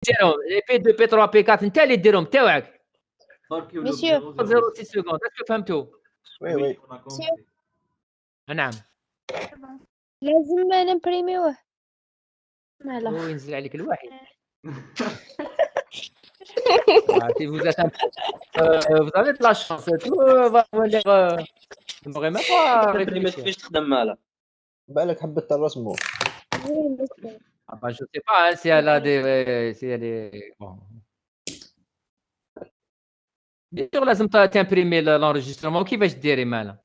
ديرهم لي بي 2 بي 3 بي 4 انت اللي ديرهم تاوعك مسيو 06 سكوند اسكو فهمتوا وي نعم لازم نمبريميوه مالا وينزل عليك الواحد si vous êtes vous avez de la chance tout va venir vous n'aurez même pas ما réfléchir فيش تخدم مالها. بالك حبيت الرسمو ah bah, je sais pas hein, si elle a des si elle est bon bien sûr لازم تمبريمي l'enregistrement كيفاش ديري مالها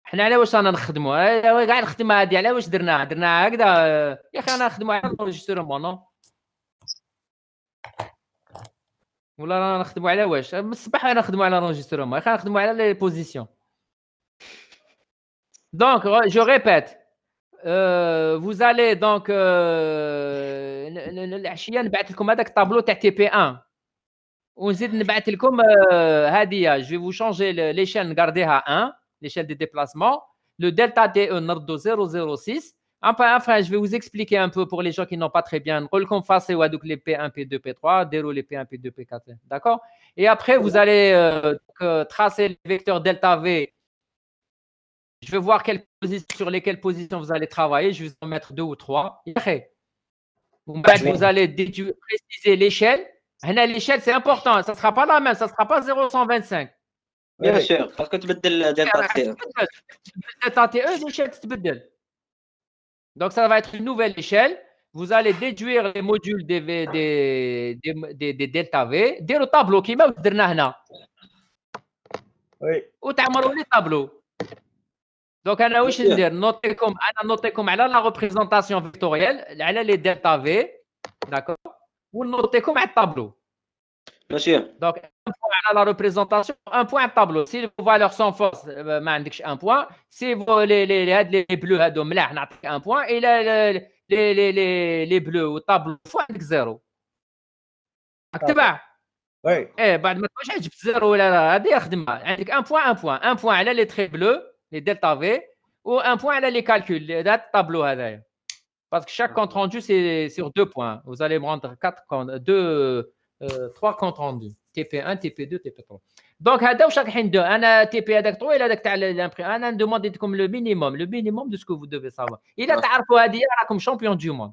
حنا على واش رانا نخدموا كاع الخدمه هذه على واش درناها هكذا يا اخي انا نخدموا على l'enregistrement نو ولا رانا نخدموا على واش من الصباح رانا نخدموا على l'enregistrement يا اخي نخدموا على لي بوزيسيون donc je répète vous allez donc العشيه نبعث لكم هذاك الطابلو تاع تي بي 1 ونزيد نبعث لكم هذه je vais vous changer l'échelle نغارديها 1 l'échelle des déplacements le delta DE نردو 006 enfin je vais vous expliquer un peu pour les gens qui n'ont pas très bien نقول لكم فاسيو هذوك les P1 P2 P3 ديروا les P1 P2 P4 d'accord et après vous allez tracer le vecteur delta V. Je vais voir sur lesquelles positions vous allez travailler. Je vais vous en mettre 2 ou 3. Vous allez préciser l'échelle. L'échelle, c'est important. Ça ne sera pas la même. Ça ne sera pas 0,125. Bien sûr, parce que tu بدل delta TE. Delta TE, l'échelle تتبدل. Donc, ça va être une nouvelle échelle. Vous allez déduire les modules des delta V. ديروا tableau كيما درنا هنا. وي وتعمروا لي tableau. Donc, انا واش ندير نوطيكم على لا ريبريزونطاسيون فيكتوريال على لي دلتا في داكور ونوطيكم على الطابلو ماشي دونك un point على لا ريبريزونطاسيون un point على الطابلو سي لي فالور سون فورس ما عندكش un point سي لي هاد لي بلو هادو ملاح نعطيك un point الى لي بلو والطابلو فوا عندك زيرو اكتبها وي بعد ما تبقاش جبت زيرو ولا هذه خدمه عندك un point على لي تري بلو les delta V ou un point à les calculs de tableau parce que chaque compte rendu c'est sur 2 points. Vous allez me rendre 3 comptes rendus TP1 TP2 TP3 donc هذا واش رايحين ندير انا تي بي هذاك طويل هذاك تاع لامبري انا ندوموندي لكم لو مينيموم دو سكو vous devez savoir الا تعرفوا هذه راكم شامبيون دو موند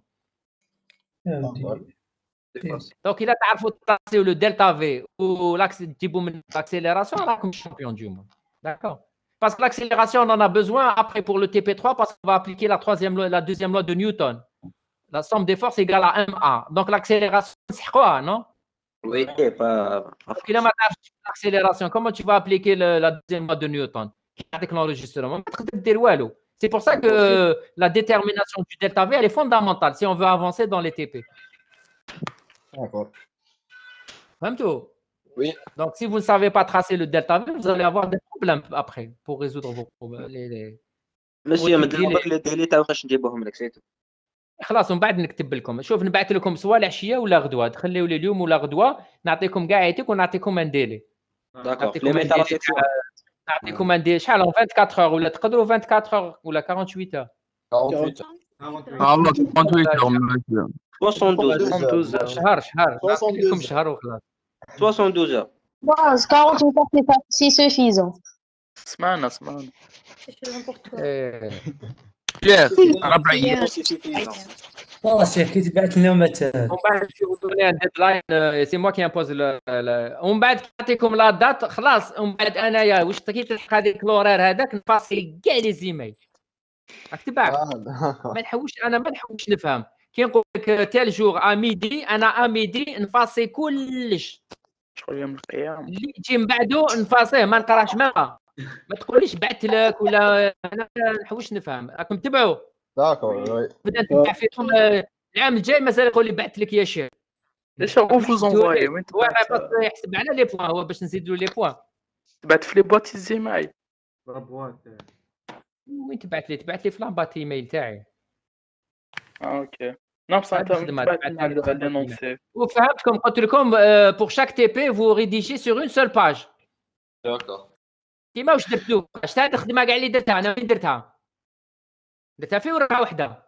donc الا تعرفوا تاسيو لو دلتا في ولاكس تجيبوا من l'accélération راكم شامبيون دو موند d'accord. Parce que l'accélération, on en a besoin après pour le TP3 parce qu'on va appliquer la deuxième loi de Newton. La somme des forces égale à MA. Donc l'accélération, c'est quoi, non? Oui, pas. Donc il a l'accélération. Comment tu vas appliquer la deuxième loi de Newton? Avec l'enregistrement. C'est pour ça que la détermination du delta V, elle est fondamentale si on veut avancer dans les TP. D'accord. Même tout. Oui. Donc, si vous ne savez pas tracer le delta V, vous allez avoir des problèmes après pour résoudre vos problèmes. ماشي مدير لي ديلي تاع واش نجيبوهم لك سيتو خلاص ومن بعد نكتب لكم شوف نبعث لكم سواء العشيه ولا غدوه تخليوا لي اليوم ولا غدوه نعطيكم كاع عيتك ونعطيكم ان ديلي نعطيكم ان ديلي شحال 24 اور ولا تقدروا 24 اور ولا 48 اور 72 شهر نعطيكم شهر وخلاص 72 heures. 48 heures, c'est suffisant. سمعنا Pierre, شي حكيت بعث لنا مثلا ومن بعد نمشيو دوني ان ديدلاين سي موا كي امبوز ومن بعد نعطيكم لا دات خلاص ومن بعد انايا واش كي تلقى هذيك لورير هذاك نفاصل كاع لي زيميل اكتبها ما نحوش نفهم كي نقول لك تال جور ا ميدي انا ا ميدي نفاصي كلش شغل يوم القيامه اللي يجي من بعدو نفاصيه ما نقراش معاه ما تقوليش بعث لك ولا انا نحوش نفهم راكم تبعوا داكور بدا نتبع فيكم العام الجاي مازال يقول لي بعث لك يا شيخ ليش هو فوز انفواي وين هو يحسب على لي بوان هو باش نزيدوا لي بوان تبعت في لي بوات الزيماي وين تبعث لي في لاباط ايميل تاعي اوكي نو بصح انت غادي نونسي وفهمتكم قلت لكم pour chaque TP vous rédigez sur une seule page داكور كيما واش درتو اش هاد الخدمه كاع اللي درتها انا وين درتها في ورقه واحده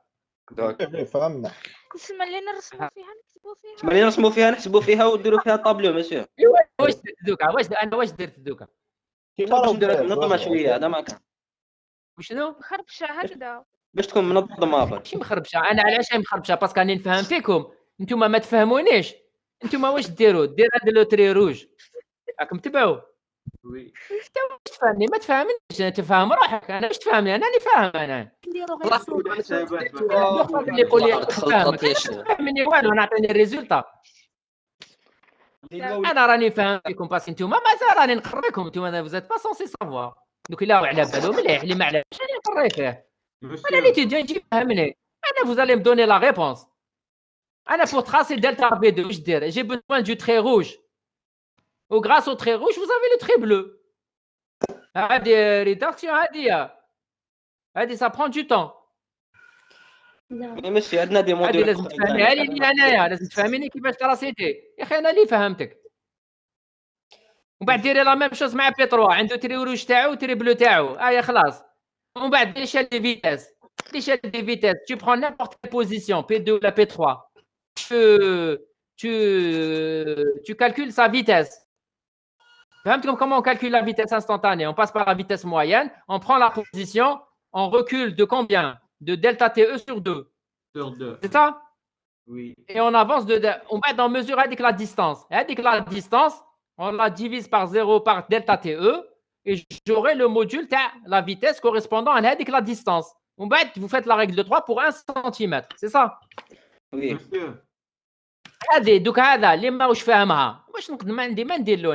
داكور فهمنا تسمى اللي نرسموا فيها نكتبوا فيها تسمى اللي نرسموا فيها نحسبوا فيها وديروا فيها طابلو مسيو. واش درت دوكا واش درت دوكا كيما باش راهو نديرها داير، منظمه شويه هذا ما كان وشنو مخربشه هكذا. باش تكون منظمه برك. ماشي مخربشه. انا علاش مخربشه؟ باسكو راني نفهم فيكم نتوما ما تفهمونيش. نتوما واش ديروا؟ دير هذا لو تري روج راكم تبعوا. وي انت واش تفهمني؟ ما تفهمنيش. تفهم روحك. انا واش تفهمني؟ انا راني فاهم. انا نديرو غير صوره. اللي يقول لي خلطات فاهمك فهمني والو نعطيني الريزولتا. انا راني فاهم فيكم باسكو نتوما مازال راني نقريكم. نتوما فوزيت با سونسي سافوار. دوك الا على بالو مليح اللي ما على بالوش راني نقري فيه. انا اللي تيجي نجي فهمني. انا vous allez me donner la réponse. انا pour tracer delta V2 واش دير؟ j'ai besoin du trait rouge. ou grâce au trait rouge vous avez le trait bleu. هذه ريداكسيون هذه ça prend du temps. مسيو عندنا دي هذه موديل لازم تفهميها لي انايا. لازم تفهميني كيفاش تراسيتي يا اخي. انا اللي فهمتك. ومن بعد ديري لا ميم شوز مع بي 3 عنده تري روج تاعو وتري بلو تاعو. خلاص. ومن بعد ليشال دي فيتاس. l'échelle des vitesses, tu prends n'importe quelle position, P2 ou la P3, tu calcules sa vitesse. Comment on calcule la vitesse instantanée? On passe par la vitesse moyenne, on prend la position, on recule de combien? De delta TE sur 2. Sur 2. C'est ça? Oui. Et on avance, on va en mesure avec la distance. Avec la distance, on la divise par 0 par delta TE et j'aurai le module de la vitesse correspondant à la distance. En fait, vous faites la règle de 3 pour 1 cm, c'est ça? Oui. هذه دوك هذا اللي ماهوش فاهمها واش نقدر ما عندي ما ندير له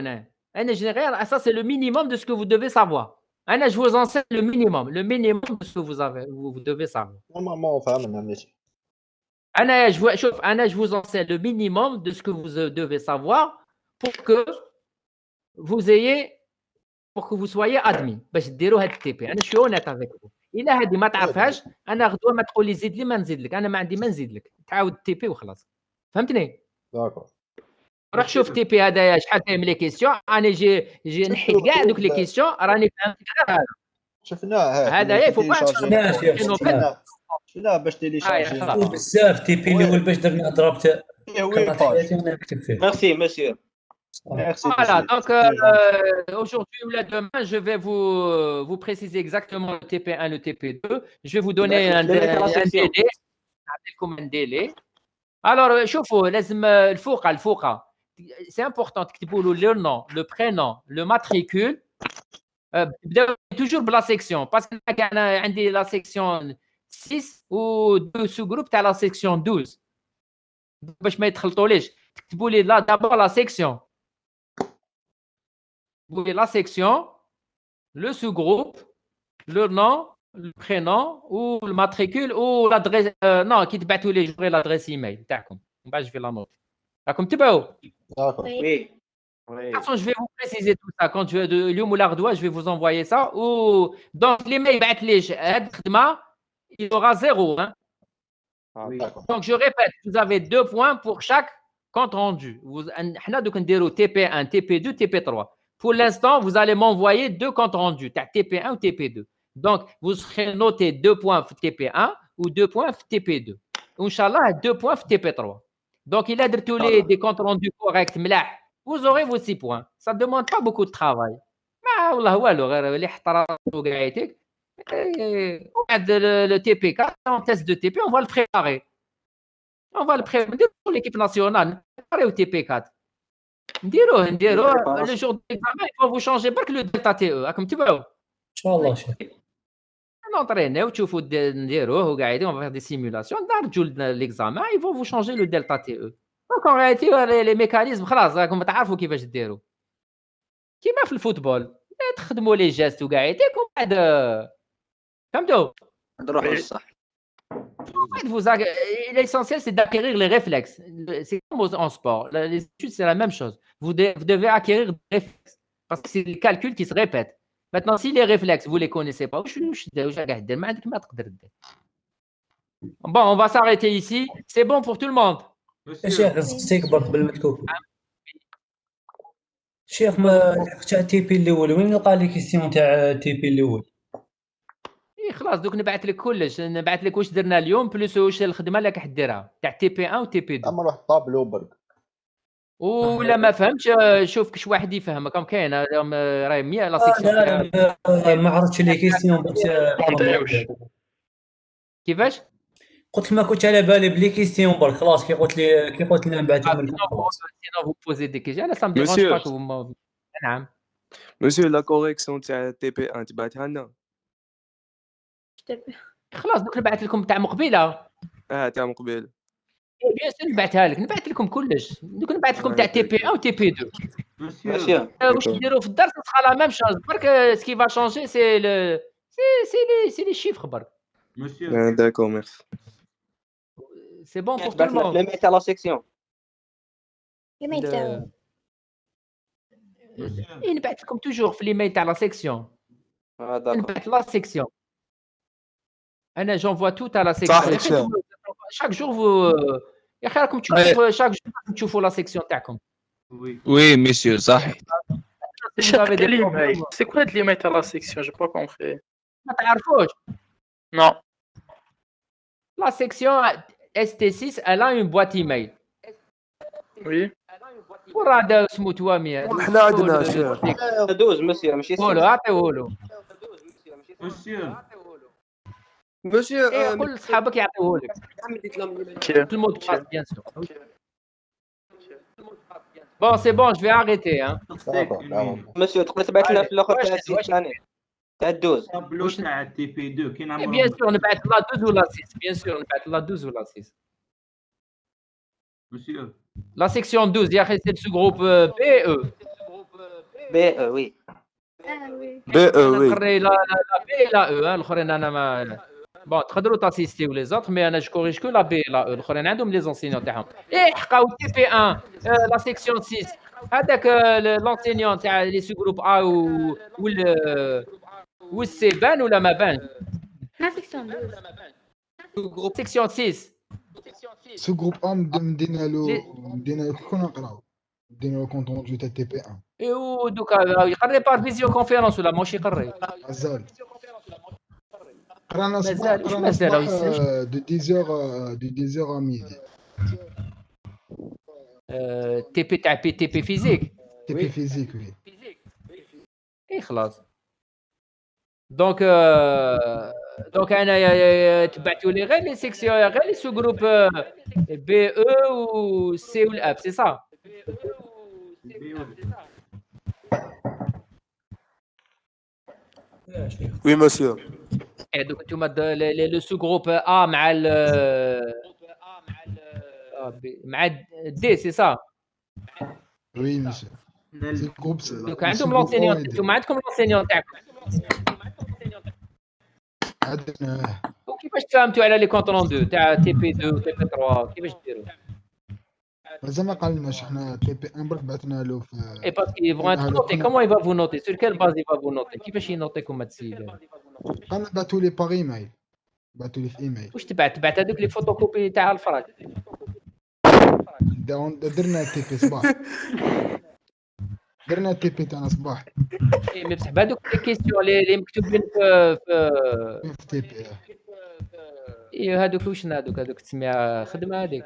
انا جينيرال. ça c'est le minimum de ce que vous devez savoir. انا je vous enseigne le minimum de ce que vous devez savoir. نورمالمون فهمنا ماشي. انا شوف انا je vous enseigne le minimum de ce que vous devez savoir pour que vous soyez admis باش ديروا هاد التي بي. انا شو هونيت افيك vous. الا هذه ما تعرفهاش انا غدوه ما تقول لي زيد لي ما نزيد لك. انا ما عندي ما نزيد لك. تعاود التي بي وخلاص. فهمتني؟ داكور. روح شوف تي بي هذايا شحال فاهم لي كيسيون. انا جي نحيد كاع دوك لي كيسيون راني فهمت غير هذا. شفناه هذا يفوق شفناه باش تيليشارجي بزاف تي بي الاول باش درنا ضربت. ميرسي مسيو. Voilà, donc aujourd'hui ou là demain, je vais vous préciser exactement le TP1, le TP2. Je vais vous donner un délai. Alors, شوفوا لازم الفوقة. C'est important تكتبوا له le nom, le prénom, le matricule. Toujours la section parce que أنا عندي la section 6 ou 2 sous-groupes تاع la section 12. باش ما يتخلطوليش تكتبوا لي là d'abord la section. Vous voyez la section, le sous-groupe, le nom, le prénom ou le matricule ou l'adresse. Non, qui تبعتوا لي j'aurai l'adresse email تاعكم. من بعد je vais la noter. راكم تبعوا. داكور. وي. De toute façon, je vais vous préciser tout ça quand اليوم ولا غدوه je vais vous envoyer ça ou donc les mails بعت ليش هاد الخدمه il y aura 0 hein. Donc je répète, vous avez 2 points pour chaque compte rendu. حنا دوك نديرو TP1, TP2, TP3. Pour l'instant, vous allez m'envoyer 2 comptes rendus, TP1 ou TP2. Donc, vous serez noté 2 points TP1 ou 2 points TP2. Inch'Allah, 2 points TP3. Donc, il a tous les des comptes rendus corrects, vous aurez vos 6 points. Ça ne demande pas beaucoup de travail. Mais, والله والو غير اللي احترموا قاعدتك. Le TP4, en test de TP, on va le préparer. On va le préparer pour l'équipe nationale. Préparer au TP4. نديروه le jour de l'examen il faut vous changer برك le delta TE راكم تبعوا ان شاء الله. شوف نونطرينيو تشوفوا نديروه وقاعدين on va faire des simulations نرجو l'examen ils vont vous changer le delta TE. donc en réalité les mécanismes خلاص راكم تعرفوا كيفاش ديروا كيما في الفوتبول تخدموا لي جيست وقاعدين بعد فهمتوا نروحوا للصح. L'essentiel, c'est d'acquérir les réflexes. C'est comme en sport. Les études, c'est la même chose. Vous devez acquérir des réflexes parce que c'est le calcul qui se répète. Maintenant, si les réflexes, vous ne les connaissez pas, bon, on va s'arrêter ici. C'est bon pour tout le monde. شيخ خصك برك بالمكتوب. شيخ ما تاع تي بي الاول وين لقى لي كيسيون تاع تي بي الاول؟ اي خلاص دوك نبعث لك كلش، نبعث لك واش درنا اليوم بلوس واش الخدمه اللي راك ديرها تاع تي بي 1 و تي بي 2. اما روح طابلو برك. ولا ما فهمتش شوف كش واحد يفهمك. راهم كاين راهي 100 لا سيكسيون. ما عرفتش لي كيستيون كيفاش قلت ما كنتش على بالي بلي كيستيون برك. خلاص كي قلت لي نبعثهم لكم. سينو فو بوزي دي كيجي انا سام ديرونج با كو. نعم مسيو لا كوريكسيون تاع تي بي 1 تبعتها لنا. خلاص دوك نبعث لكم تاع مقبله. تاع مقبل. بيان سور نبعثها لك، نبعث لكم كلش. دوك نبعث لكم تاع تي بي 1 و تي بي 2. مسيو واش نديروا في الدرس تبقى لا ميم شونج برك. سكي فا شونجي سي لي شيفر برك. داكور ميرسي. سي بون بور تو تبعت لنا الموند. في الميل تاع لا سيكسيون. الايميل تاعو نبعث لكم توجور في ليميل تاع لا سيكسيون. داكور نبعث لا سيكسيون. انا جونفوا تو تاع لا سيكسيون. شاك جور يا اخي راكم تشوفوا شاك جور تشوفوا لا سيكسيون تاعكم. وي مسيو صحيح. سي كوا هاد ليميل تاع لا سيكسيون جو با كونفي. ما تعرفوش نو la section ST6 elle a une boîte email. وي وراه اسمو توامي احنا عندنا شيخ. دوز مسيو ماشي قولوا عطيوهولو. مسيو قول لصحابك يعطيوهولك. Tout le monde passe bien sûr. Bon c'est bon je vais arrêter hein. مسيو تقدر تبعت لنا في الاخر تاع الثاني تاع الدوز. طابلو تاع تي بي 2 كاين Bien sûr نبعث لا 12 ولا 6. Bien sûr نبعث لا 12 ولا 6. مسيو La section 12 يا اخي c'est le sous-groupe BE. بي وي انا نقري لا بي لا او. الاخرين انا ما بون تقدروا تاسيستيو لي زوتر مي انا جو كوريج كو لا بي لا او. الاخرين عندهم لي زونسينيون تاعهم. حقاو تي بي 1 لا سيكسيون 6 هذاك لونسينيون تاع لي سو جروب ا والسي بان ولا ما بان. ما سيكسيون سيكسيون 6 سو جروب مدينا له كنا نقراو مدينا له كونت روندو تاع تي بي 1 ايوا دوكا يقري بار فيزيو كونفيرونس ولا ماشي يقري. مازال قرانا مازال واش صباح مازال دو 10 à midi تي بي تاع تي بي فيزيك. تي بي فيزيك وي. اي خلاص دونك انا تبعتوا لي غير لي سيكسيون غير لي سو جروب بي او و سي و الاب سي صا. وي مسيو. دوك انتوما لو سو جروب ا مع مع دي سي صا. وي مسيو سي جروب دوك عندهم لونسينيون. انتوما عندكم لونسينيون تاعكم. عندنا وكيفاش تفهمتوا على لي كونت روندو تاع تي بي 2 و تي بي 3 كيفاش ديروا؟ مازال ما قالناش حنا تي بي 1 برك بعثنا له في اي باسكو يبغوا نوتي كومون يبغى فو نوتي سور كيل باز يبغى فو نوتي كيفاش ينوتيكم هاد السيد؟ قالنا بعثوا لي باغ ايميل بعثوا لي في ايميل. واش تبعت هذوك لي فوتوكوبي تاع الفراغ. درنا تي بي صباح درنا تي بي تاعنا صباح. اي مي بصح هذوك لي كيستيون اللي مكتوبين في تي بي اي هذوك واش هذوك تسميها خدمه هذيك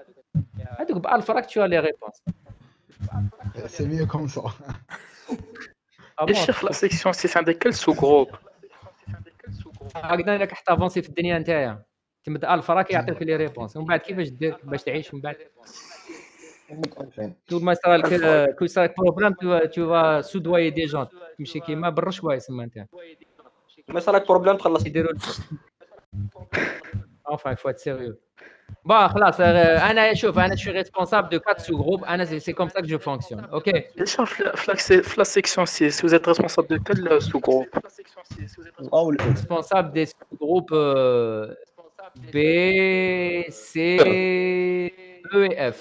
هذوك بالفراغ تشوف لي ريبونس. سي ميو كوم سا. الشيخ لا سيكسيون 6 عندك كل سو جروب هكذا انك حتى افونسي في الدنيا نتايا تمد الفراغ يعطيك لي ريبونس ومن بعد كيفاش دير باش تعيش من بعد. طول ما يصرى لك كل صار بروبليم تو فا سودواي دي جون تمشي كيما بالرشوه يسمى انت. ما صارك بروبليم تخلص يديروا enfin il faut être sérieux. Bon خلاص انا شوف انا شو responsable de 4 sous-groupes انا c'est comme ça que je fonctionne. OK في لا سيكسيون 6 vous êtes responsable de quel sous-groupe? responsable des sous-groupes B C E et F.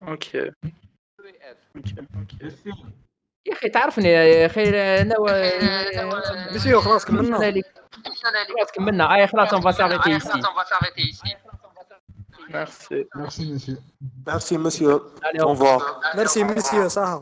OK يا اخي تعرفني يا اخي انا مسيو خلاص كملنا. خلاص كملنا. اي خلاص on va s'arrêter ici. Merci ميرسي مسيو. Merci monsieur. Allez, Au revoir. ميرسي مسيو صح.